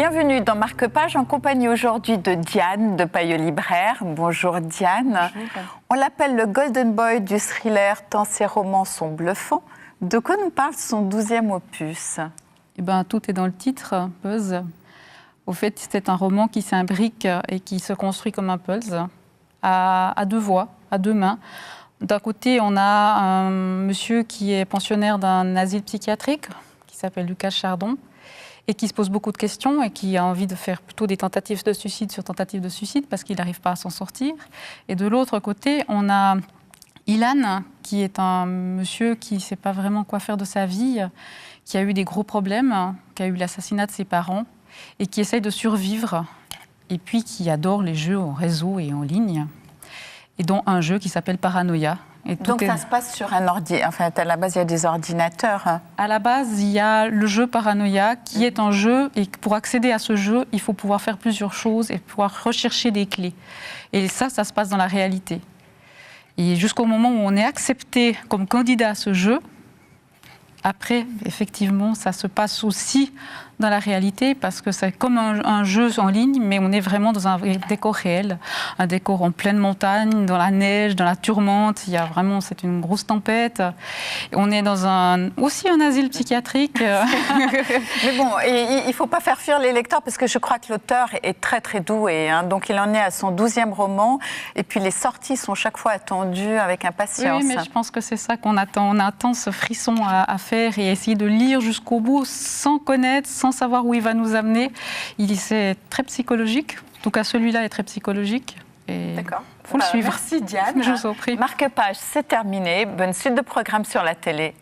Bienvenue dans Marque-Page en compagnie aujourd'hui de Diane de Payot Libraire. Bonjour Diane. Bonjour. On l'appelle le Golden Boy du thriller tant ses romans sont bluffants. De quoi nous parle son 12e opus ? Tout est dans le titre, Buzz. Au fait, c'est un roman qui s'imbrique et qui se construit comme un puzzle, à deux voix, à deux mains. D'un côté, on a un monsieur qui est pensionnaire d'un asile psychiatrique, qui s'appelle Lucas Chardon, et qui se pose beaucoup de questions et qui a envie de faire plutôt des tentatives de suicide sur tentatives de suicide parce qu'il n'arrive pas à s'en sortir. Et de l'autre côté, on a Ilan, qui est un monsieur qui ne sait pas vraiment quoi faire de sa vie, qui a eu des gros problèmes, qui a eu l'assassinat de ses parents et qui essaye de survivre, et puis qui adore les jeux en réseau et en ligne, et dont un jeu qui s'appelle Paranoia. Et donc ça se passe sur un ordi, enfin à la base il y a des ordinateurs. À la base il y a le jeu Paranoia qui est un jeu, et pour accéder à ce jeu il faut pouvoir faire plusieurs choses et pouvoir rechercher des clés. Et ça se passe dans la réalité. Et jusqu'au moment où on est accepté comme candidat à ce jeu, après effectivement ça se passe aussi dans la réalité, parce que c'est comme un jeu en ligne, mais on est vraiment dans un décor réel, un décor en pleine montagne, dans la neige, dans la tourmente. Il y a vraiment, c'est une grosse tempête. Et on est dans aussi un asile psychiatrique. Mais bon, il ne faut pas faire fuir les lecteurs, parce que je crois que l'auteur est très très doué. Donc il en est à son 12e roman, et puis les sorties sont chaque fois attendues avec impatience. Oui, mais je pense que c'est ça qu'on attend. On attend ce frisson à faire et essayer de lire jusqu'au bout sans connaître, sans savoir où il va nous amener. C'est très psychologique. En tout cas, celui-là est très psychologique. D'accord. Il faut le suivre. Merci Diane. Je vous en prie. Marque-Page, c'est terminé. Bonne suite de programmes sur la télé.